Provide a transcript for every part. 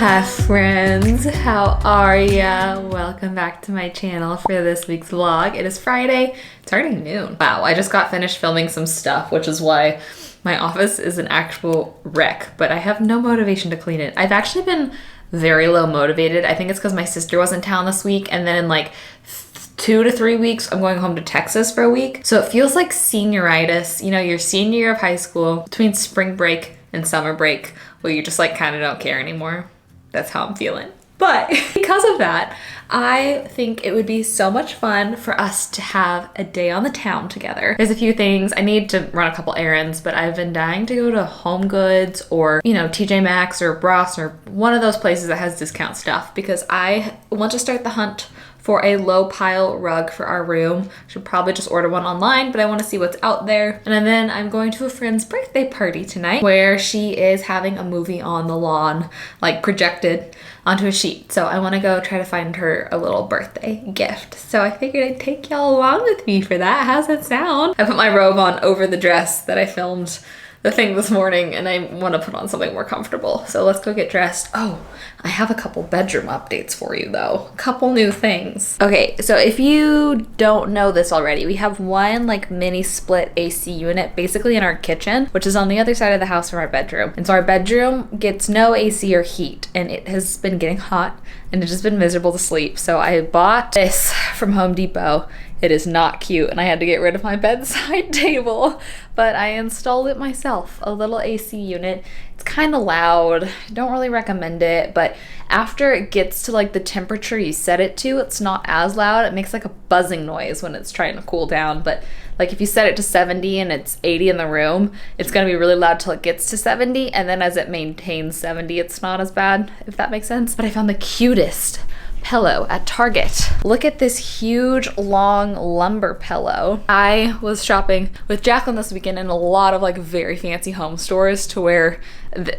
Hi friends, how are ya? Welcome back to my channel for this week's vlog. It is Friday, it's already noon. Wow, I just got finished filming some stuff, which is why my office is an actual wreck, but I have no motivation to clean it. I've actually been very low motivated. I think it's because my sister was in town this week, and then in like 2 to 3 weeks, I'm going home to Texas for a week. So it feels like senioritis, you know, your senior year of high school, between spring break and summer break, where you just like kind of don't care anymore. That's how I'm feeling. But because of that, I think it would be so much fun for us to have a day on the town together. There's a few things. I need to run a couple errands, but I've been dying to go to Home Goods or, you know, TJ Maxx or Ross or one of those places that has discount stuff, because I want to start the hunt for a low pile rug for our room. Should probably just order one online, but I want to see what's out there. And then I'm going to a friend's birthday party tonight where she is having a movie on the lawn, like projected onto a sheet. So I want to go try to find her a little birthday gift. So I figured I'd take y'all along with me for that. How's that sound? I put my robe on over the dress that I filmed the thing this morning, and I want to put on something more comfortable. So let's go get dressed. Oh, I have a couple bedroom updates for you though. A couple new things. Okay, so if you don't know this already, we have one like mini split AC unit basically in our kitchen, which is on the other side of the house from our bedroom. And so our bedroom gets no AC or heat, and it has been getting hot and it's just been miserable to sleep. So I bought this from Home Depot. It is not cute, and I had to get rid of my bedside table, but I installed it myself, a little AC unit. It's kind of loud. I don't really recommend it, but after it gets to like the temperature you set it to, it's not as loud. It makes like a buzzing noise when it's trying to cool down, but like if you set it to 70 and it's 80 in the room, it's gonna be really loud till it gets to 70, and then as it maintains 70, it's not as bad, if that makes sense. But I found the cutest pillow at Target. Look at this huge long lumber pillow. I was shopping with Jacqueline this weekend in a lot of like very fancy home stores to where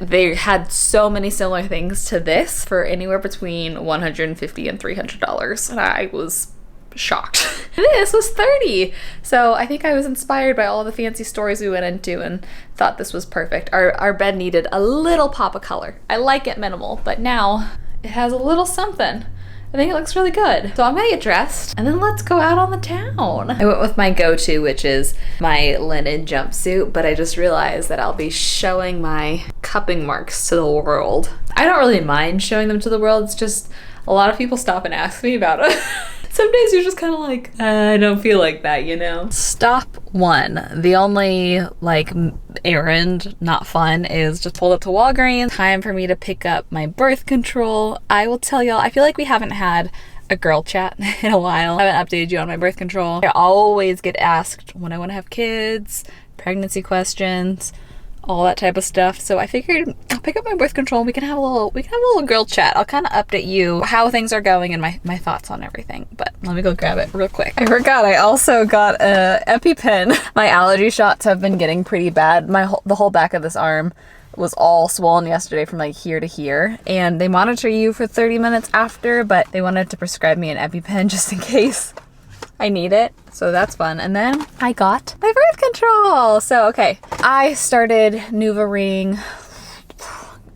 they had so many similar things to this for anywhere between $150 and $300, and I was shocked. This was $30. So I think I was inspired by all the fancy stores we went into and thought this was perfect. Our bed needed a little pop of color. I like it minimal, but now it has a little something. I think it looks really good. So I'm gonna get dressed and then let's go out on the town. I went with my go-to, which is my linen jumpsuit, but I just realized that I'll be showing my cupping marks to the world. I don't really mind showing them to the world. It's just a lot of people stop and ask me about it. Some days you're just kind of like, I don't feel like that, you know? Stop one. The only like errand, not fun, is just pulled up to Walgreens. Time for me to pick up my birth control. I will tell y'all, I feel like we haven't had a girl chat in a while. I haven't updated you on my birth control. I always get asked when I want to have kids, pregnancy questions, all that type of stuff. So I figured I'll pick up my birth control and we can have a little girl chat. I'll kind of update you how things are going and my thoughts on everything. But let me go grab it real quick. I forgot I also got a EpiPen. My allergy shots have been getting pretty bad. The whole back of this arm was all swollen yesterday from like here to here, and they monitor you for 30 minutes after, but they wanted to prescribe me an EpiPen just in case I need it. So that's fun. And then I got my birth control. So, okay. I started NuvaRing.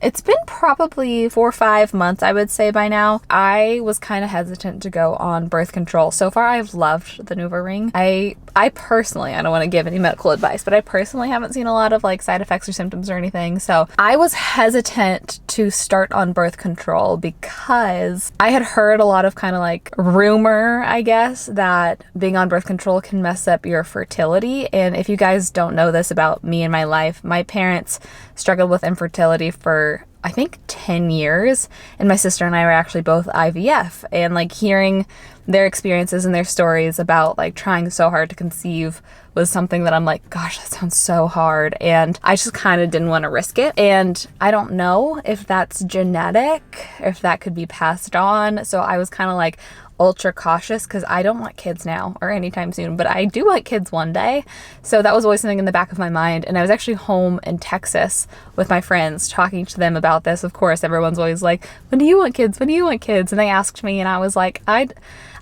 It's been probably 4 or 5 months, I would say by now. I was kind of hesitant to go on birth control. So far, I've loved the NuvaRing. I personally, I don't want to give any medical advice, but I personally haven't seen a lot of like side effects or symptoms or anything. So I was hesitant to start on birth control because I had heard a lot of kind of like rumor, I guess, that being on birth control can mess up your fertility. And if you guys don't know this about me and my life, my parents struggled with infertility for I think 10 years, and my sister and I were actually both IVF, and like hearing their experiences and their stories about like trying so hard to conceive was something that I'm like, gosh, that sounds so hard, and I just kind of didn't want to risk it. And I don't know if that's genetic, if that could be passed on, so I was kind of like ultra cautious because I don't want kids now or anytime soon, but I do want kids one day. So that was always something in the back of my mind. And I was actually home in Texas with my friends talking to them about this. Of course, everyone's always like, when do you want kids? When do you want kids? And they asked me, and I was like,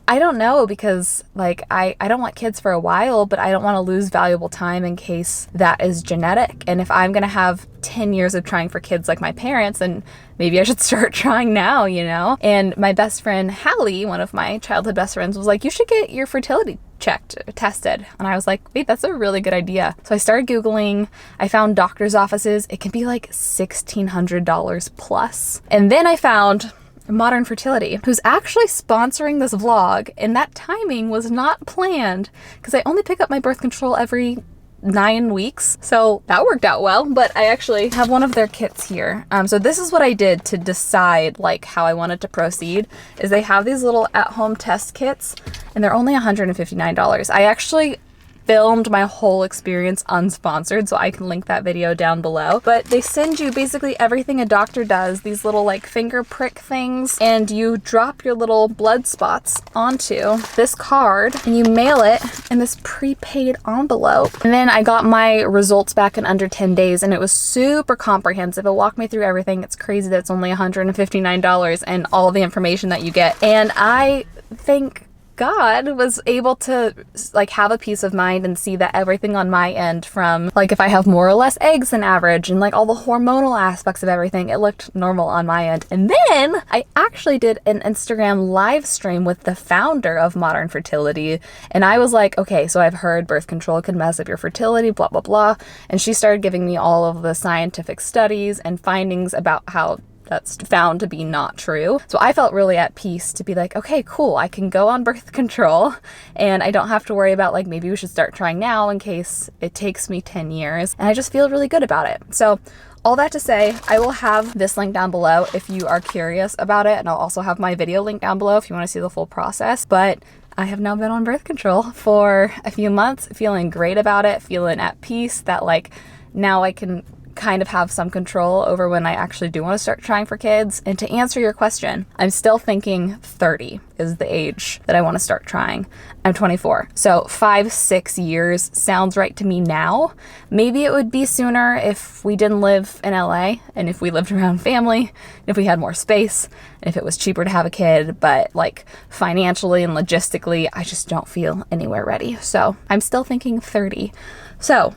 I don't know, because like I don't want kids for a while, but I don't want to lose valuable time in case that is genetic. And if I'm gonna have 10 years of trying for kids like my parents, then maybe I should start trying now, you know? And my best friend Hallie, one of my childhood best friends, was like, you should get your fertility tested. And I was like, wait, that's a really good idea. So I started Googling. I found doctor's offices. It can be like $1,600 plus. And then I found Modern Fertility, who's actually sponsoring this vlog, and that timing was not planned because I only pick up my birth control every 9 weeks, so that worked out well. But I actually have one of their kits here. So this is what I did to decide like how I wanted to proceed, is they have these little at-home test kits, and they're only $159. I actually filmed my whole experience unsponsored, so I can link that video down below. But they send you basically everything a doctor does, these little like finger prick things, and you drop your little blood spots onto this card and you mail it in this prepaid envelope. And then I got my results back in under 10 days, and it was super comprehensive. It walked me through everything. It's crazy that it's only $159 and all the information that you get. And I think God was able to like have a peace of mind and see that everything on my end, from like if I have more or less eggs than average and like all the hormonal aspects of everything, it looked normal on my end. And then I actually did an Instagram live stream with the founder of Modern Fertility, and I was like, okay, so I've heard birth control can mess up your fertility, blah blah blah. And she started giving me all of the scientific studies and findings about how that's found to be not true. So I felt really at peace to be like, okay, cool, I can go on birth control and I don't have to worry about like, maybe we should start trying now in case it takes me 10 years. And I just feel really good about it. So all that to say, I will have this link down below if you are curious about it. And I'll also have my video link down below if you want to see the full process. But I have now been on birth control for a few months, feeling great about it, feeling at peace that like now I can kind of have some control over when I actually do want to start trying for kids. And to answer your question, I'm still thinking 30 is the age that I want to start trying. I'm 24. So 5-6 years sounds right to me now. Maybe it would be sooner if we didn't live in LA and if we lived around family, and if we had more space, and if it was cheaper to have a kid, but like financially and logistically, I just don't feel anywhere ready. So I'm still thinking 30. So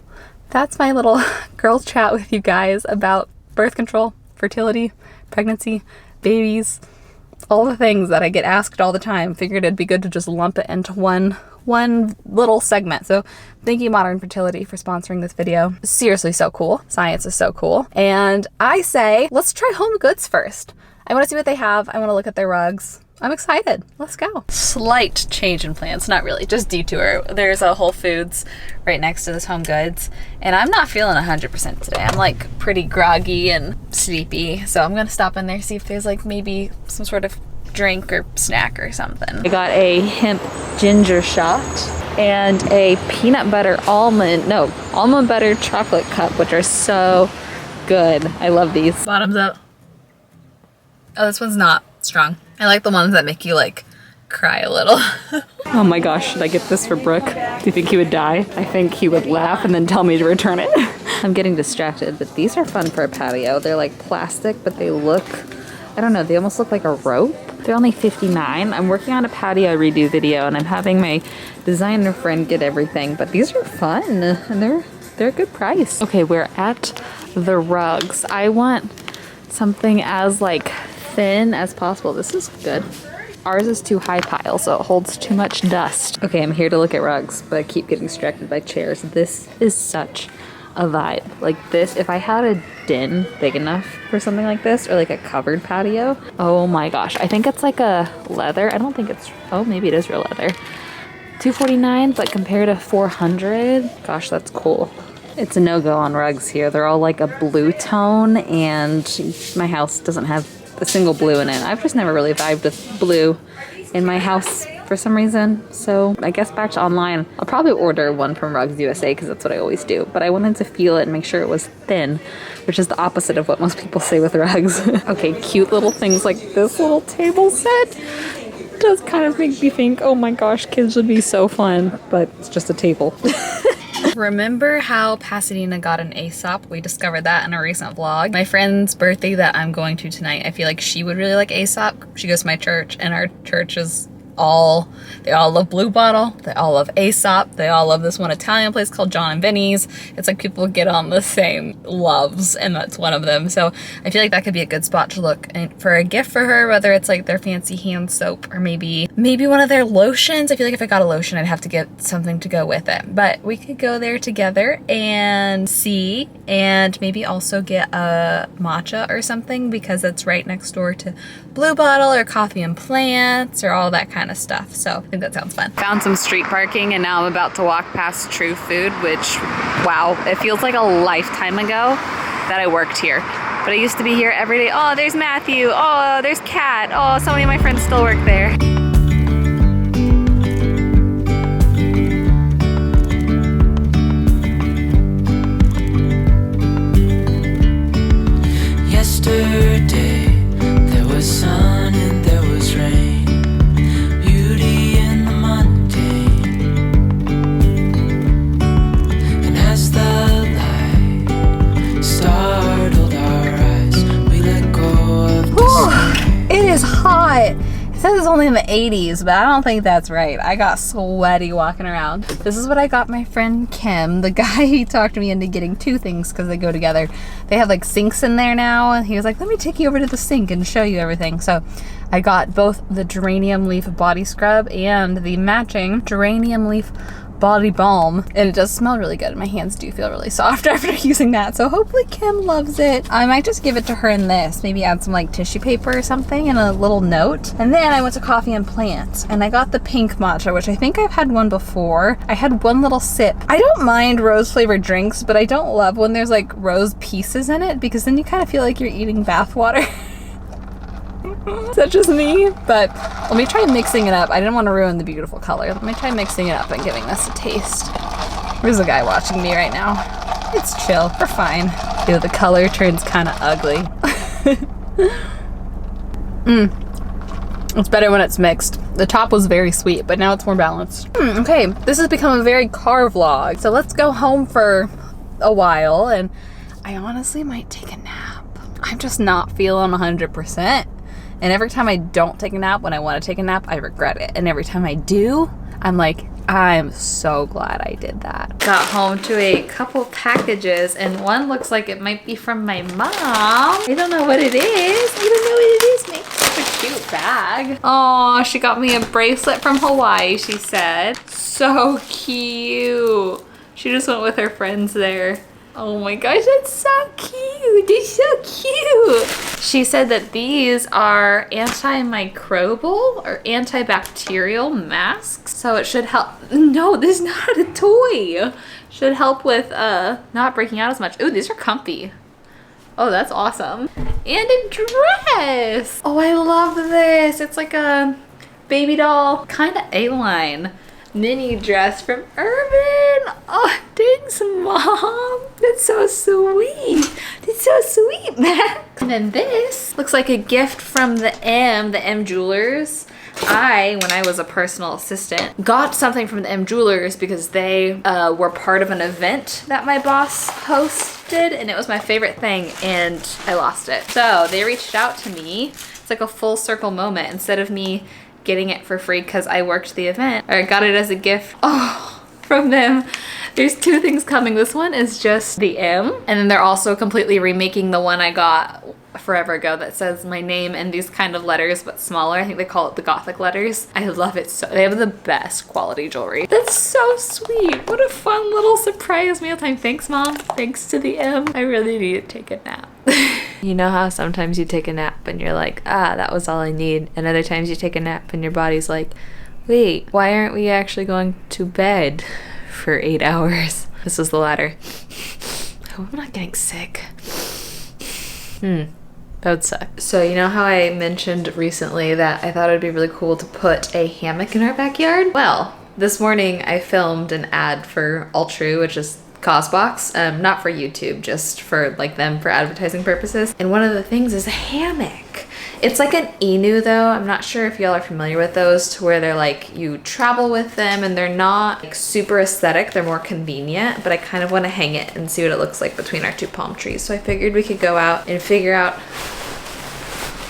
that's my little girl chat with you guys about birth control, fertility, pregnancy, babies, all the things that I get asked all the time. Figured it'd be good to just lump it into one little segment. So thank you, Modern Fertility, for sponsoring this video. Seriously, so cool. Science is so cool. And I say, let's try Home Goods first. I want to see what they have. I want to look at their rugs. I'm excited. Let's go. Slight change in plans. Not really, just detour. There's a Whole Foods right next to this Home Goods, and I'm not feeling 100% today. I'm like pretty groggy and sleepy, so I'm gonna stop in there, see if there's like maybe some sort of drink or snack or something. I got a hemp ginger shot and a peanut butter almond butter chocolate cup, which are so good. I love these. Bottoms up. Oh, this one's not strong. I like the ones that make you like cry a little. Oh my gosh, should I get this for Brook? Do you think he would die? I think he would laugh and then tell me to return it. I'm getting distracted, but these are fun for a patio. They're like plastic, but they look, I don't know, they almost look like a rope. They're only $59. I'm working on a patio redo video and I'm having my designer friend get everything, but these are fun and they're a good price. Okay, we're at the rugs. I want something as like thin as possible. This is good. Ours is too high pile, so it holds too much dust. Okay, I'm here to look at rugs, but I keep getting distracted by chairs. This is such a vibe. Like this, if I had a den big enough for something like this, or like a covered patio, oh my gosh. I think it's like a leather. I don't think it's, oh, maybe it is real leather. $249, but compared to $400, gosh, that's cool. It's a no-go on rugs here. They're all like a blue tone, and my house doesn't have a single blue in it. I've just never really vibed with blue in my house for some reason. So I guess back to online. I'll probably order one from Rugs USA because that's what I always do. But I wanted to feel it and make sure it was thin, which is the opposite of what most people say with rugs. Okay, cute little things like this little table set does kind of make me think, oh my gosh, kids would be so fun. But it's just a table. Remember how Pasadena got an Aesop? We discovered that in a recent vlog. My friend's birthday that I'm going to tonight, I feel like she would really like Aesop. She goes to my church, and our church is They all love Blue Bottle. They all love Aesop. They all love this one Italian place called John and Vinny's. It's like people get on the same loves, and that's one of them. So I feel like that could be a good spot to look for a gift for her, whether it's like their fancy hand soap or maybe one of their lotions. I feel like if I got a lotion, I'd have to get something to go with it. But we could go there together and see, and maybe also get a matcha or something, because it's right next door to Blue Bottle or Coffee and Plants or all that kind of stuff. So I think that sounds fun. Found some street parking, and now I'm about to walk past True Food, which, wow, it feels like a lifetime ago that I worked here. But I used to be here every day. Oh, there's Matthew. Oh, there's Kat. Oh, so many of my friends still work there. Yesterday there was sun and there was rain, beauty in the mundane. And as the light startled our eyes, we let go of the It is hot. It says it's only in the 80s, but I don't think that's right. I got sweaty walking around. This is what I got my friend Kim, the guy he talked me into getting two things because they go together. They have like sinks in there now, and he was like, let me take you over to the sink and show you everything. So I got both the geranium leaf body scrub and the matching geranium leaf body balm, and it does smell really good. My hands do feel really soft after using that, so hopefully Kim loves it. I might just give it to her in this, maybe add some like tissue paper or something and a little note. And then I went to Coffee and Plants, and I got the pink matcha, which I think I've had one before. I had one little sip. I don't mind rose flavored drinks, but I don't love when there's like rose pieces in it, because then you kind of feel like you're eating bath water. Such as me, but let me try mixing it up. I didn't want to ruin the beautiful color. Let me try mixing it up and giving this a taste. There's a guy watching me right now. It's chill, we're fine. Ew, the color turns kind of ugly. It's better when it's mixed. The top was very sweet, but now it's more balanced. Okay, this has become a very car vlog. So let's go home for a while, and I honestly might take a nap. I'm just not feeling 100%. And every time I don't take a nap when I want to take a nap, I regret it. And every time I do, I'm like, I'm so glad I did that. Got home to a couple packages, and one looks like it might be from my mom. I don't know what it is. I don't know what it is. Makes such a cute bag. Oh, she got me a bracelet from Hawaii, she said. So cute. She just went with her friends there. Oh my gosh, that's so cute. They're so cute. She said that these are antimicrobial or antibacterial masks. So it should help. No, this is not a toy. Should help with not breaking out as much. Ooh, these are comfy. Oh, that's awesome. And a dress. Oh, I love this. It's like a baby doll, kind of A-line mini dress from Urban. Oh, thanks, Mom. That's so sweet. That's so sweet, Max. And then this looks like a gift from the M Jewelers. When I was a personal assistant, got something from the M Jewelers because they were part of an event that my boss hosted, and it was my favorite thing, and I lost it. So they reached out to me. It's like a full circle moment. Instead of me getting it for free because I worked the event, or I got it as a gift from them. There's two things coming. This one is just the M, and then they're also completely remaking the one I got forever ago that says my name in these kind of letters but smaller. I think they call it the Gothic letters. I love it so. They have the best quality jewelry. That's so sweet. What a fun little surprise mealtime. Thanks, Mom. Thanks to the M. I really need to take a nap. You know how sometimes you take a nap and you're like, that was all I need, and other times you take a nap and your body's like, wait, why aren't we actually going to bed for 8 hours? This is the latter. I hope I'm not getting sick. That would suck. So you know how I mentioned recently that I thought it'd be really cool to put a hammock in our backyard? Well, this morning I filmed an ad for Altru, which is Cosbox, not for YouTube, just for like them for advertising purposes. And one of the things is a hammock. It's like an emu though. I'm not sure if y'all are familiar with those, to where they're like, you travel with them and they're not like super aesthetic, they're more convenient, but I kind of want to hang it and see what it looks like between our two palm trees. So I figured we could go out and figure out,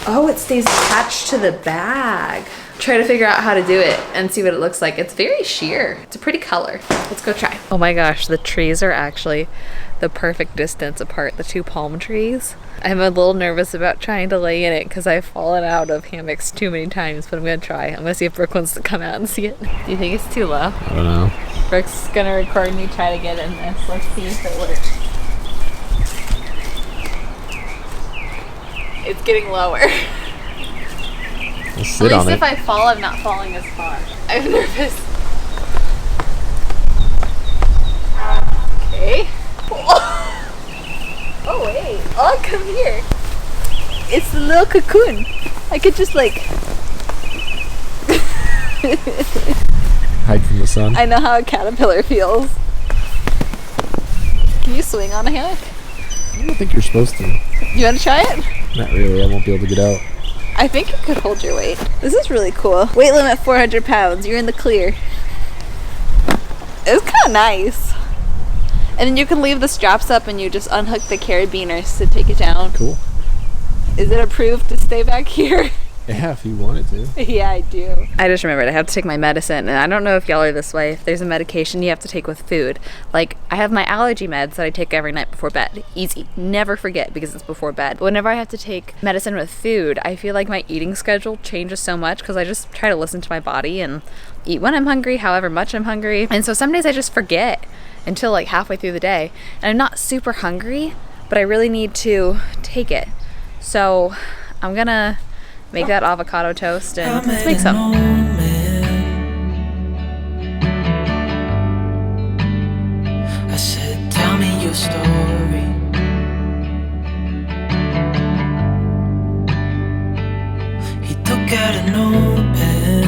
oh, it stays attached to the bag. try to figure out how to do it and see what it looks like. It's very sheer. It's a pretty color. Let's go try. Oh my gosh, the trees are actually the perfect distance apart, the two palm trees. I'm a little nervous about trying to lay in it because I've fallen out of hammocks too many times, but I'm gonna try. I'm gonna see if Brooke wants to come out and see it. Do you think it's too low? I don't know. Brooke's gonna record me try to get in this. Let's see if it works. It's getting lower. Sit At on least it. if I fall, I'm not falling as far. I'm nervous. Okay. Oh wait. Oh, come here. It's the little cocoon. I could just like... Hide from the sun. I know how a caterpillar feels. Can you swing on a hammock? I don't think you're supposed to. You want to try it? Not really. I won't be able to get out. I think it could hold your weight. This is really cool. Weight limit 400 pounds. You're in the clear. It's kind of nice. And then you can leave the straps up and you just unhook the carabiners to take it down. Cool. Is it approved to stay back here? Yeah, if you wanted to. Yeah, I do. I just remembered I have to take my medicine, and I don't know if y'all are this way. If there's a medication you have to take with food, like I have my allergy meds that I take every night before bed. Easy. Never forget because it's before bed. But whenever I have to take medicine with food, I feel like my eating schedule changes so much because I just try to listen to my body and eat when I'm hungry, however much I'm hungry. And so some days I just forget until like halfway through the day. And I'm not super hungry, but I really need to take it. So I'm gonna make that avocado toast and let's make some. I said, tell me your story. He took out a notepad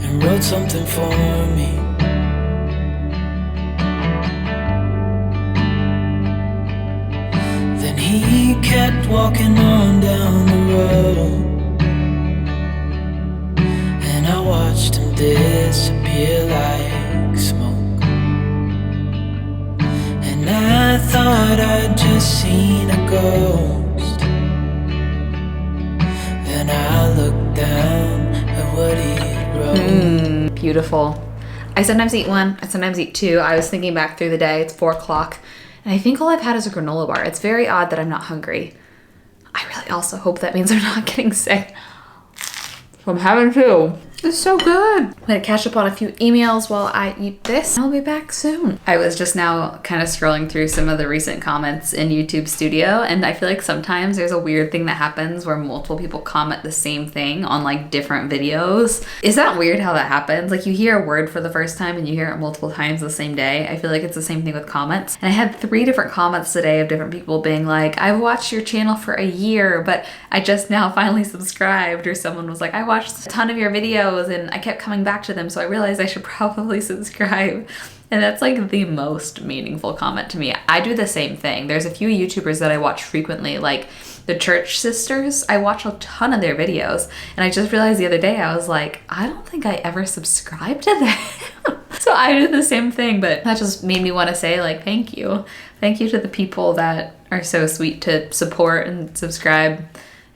and wrote something for me. Then he kept walking on down the road, and I watched him disappear like smoke. And I thought I'd just seen a ghost. Then I looked down at what he wrote. Beautiful. I sometimes eat one, I sometimes eat two. I was thinking back through the day, it's 4 o'clock. And I think all I've had is a granola bar. It's very odd that I'm not hungry. I really also hope that means I'm not getting sick. So I'm having two. It's so good. I'm gonna catch up on a few emails while I eat this. I'll be back soon. I was just now kind of scrolling through some of the recent comments in YouTube Studio, and I feel like sometimes there's a weird thing that happens where multiple people comment the same thing on like different videos. Is that weird how that happens? Like you hear a word for the first time and you hear it multiple times the same day. I feel like it's the same thing with comments. And I had 3 different comments today of different people being like, I've watched your channel for a year, but I just now finally subscribed. Or someone was like, I watched a ton of your videos and I kept coming back to them, so I realized I should probably subscribe. And that's like the most meaningful comment to me. I do the same thing. There's a few YouTubers that I watch frequently, like the Church Sisters. I watch a ton of their videos, and I just realized the other day, I was like, I don't think I ever subscribed to them. So I do the same thing, but that just made me want to say like, thank you. Thank you to the people that are so sweet to support and subscribe.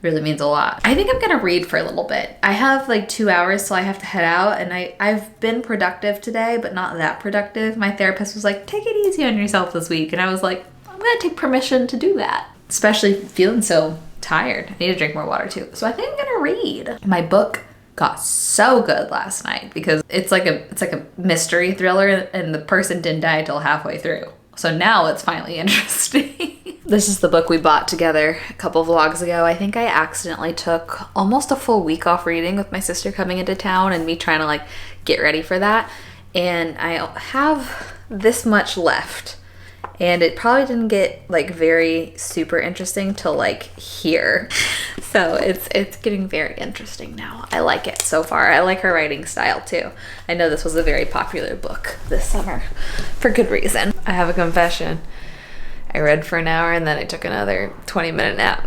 Really means a lot. I think I'm gonna read for a little bit. I have like 2 hours till I have to head out, and I've been productive today, but not that productive. My therapist was like, take it easy on yourself this week, and I was like, I'm gonna take permission to do that. Especially feeling so tired. I need to drink more water too. So I think I'm gonna read. My book got so good last night because it's like a mystery thriller, and the person didn't die until halfway through. So now it's finally interesting. This is the book we bought together a couple vlogs ago. I think I accidentally took almost a full week off reading with my sister coming into town and me trying to like get ready for that. And I have this much left. And it probably didn't get like very super interesting till like here. So it's getting very interesting now. I like it so far. I like her writing style too. I know this was a very popular book this summer for good reason. I have a confession. I read for an hour and then I took another 20-minute nap.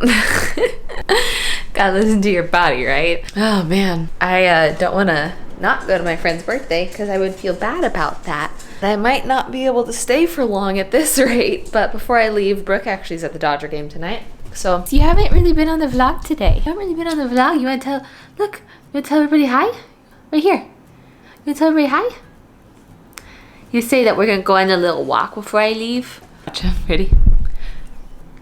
Gotta listen to your body, right? Oh man. I don't want to not go to my friend's birthday because I would feel bad about that. I might not be able to stay for long at this rate, but before I leave, Brooke actually is at the Dodger game tonight. So you haven't really been on the vlog today. You haven't really been on the vlog. You want to tell, look, you want to tell everybody hi? Right here. You want to tell everybody hi? You say that we're going to go on a little walk before I leave. Matcha, ready?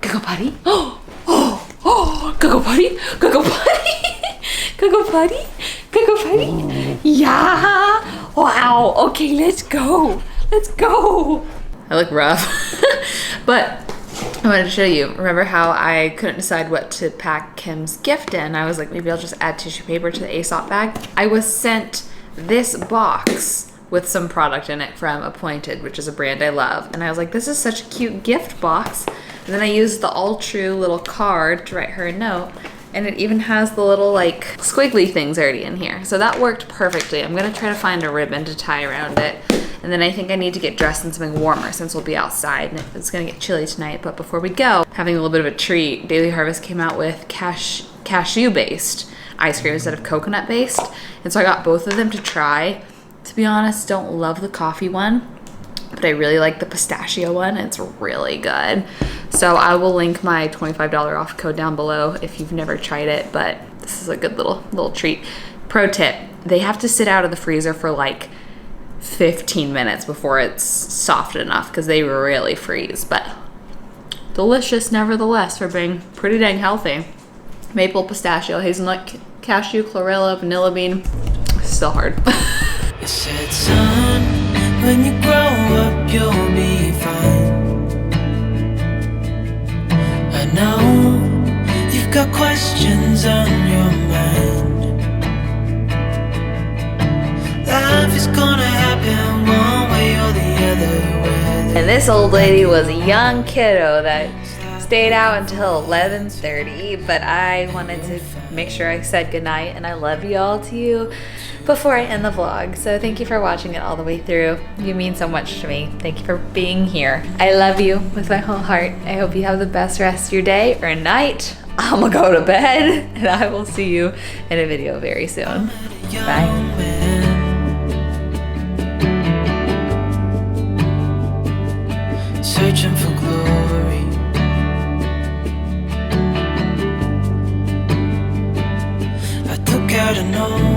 Go potty. Oh, oh, oh, go potty. Go potty. Go potty. Go potty. Yeah. Wow. Okay, let's go. Let's go. I look rough. But I wanted to show you. Remember how I couldn't decide what to pack Kim's gift in? I was like, maybe I'll just add tissue paper to the Aesop bag. I was sent this box with some product in it from Appointed, which is a brand I love. And I was like, this is such a cute gift box. And then I used the All True little card to write her a note. And it even has the little like squiggly things already in here. So that worked perfectly. I'm gonna try to find a ribbon to tie around it. And then I think I need to get dressed in something warmer since we'll be outside and it's gonna get chilly tonight. But before we go, having a little bit of a treat, Daily Harvest came out with cashew-based ice cream instead of coconut-based. And so I got both of them to try. To be honest, don't love the coffee one, but I really like the pistachio one. It's really good. So I will link my $25 off code down below if you've never tried it, but this is a good little treat. Pro tip, they have to sit out of the freezer for like 15 minutes before it's soft enough because they really freeze, but delicious nevertheless for being pretty dang healthy. Maple, pistachio, hazelnut, cashew, chlorella, vanilla bean. Still hard. You said, son, when you grow up, you'll be fine. I know you've got questions on your mind. Life is gonna happen one way or the other. And this old lady was a young kiddo that stayed out until 11:30, but I wanted to make sure I said goodnight and I love you all to you before I end the vlog. So thank you for watching it all the way through. You mean so much to me. Thank you for being here. I love you with my whole heart. I hope you have the best rest of your day or night. I'm gonna go to bed and I will see you in a video very soon. Bye. Searching for glory. I took out a note.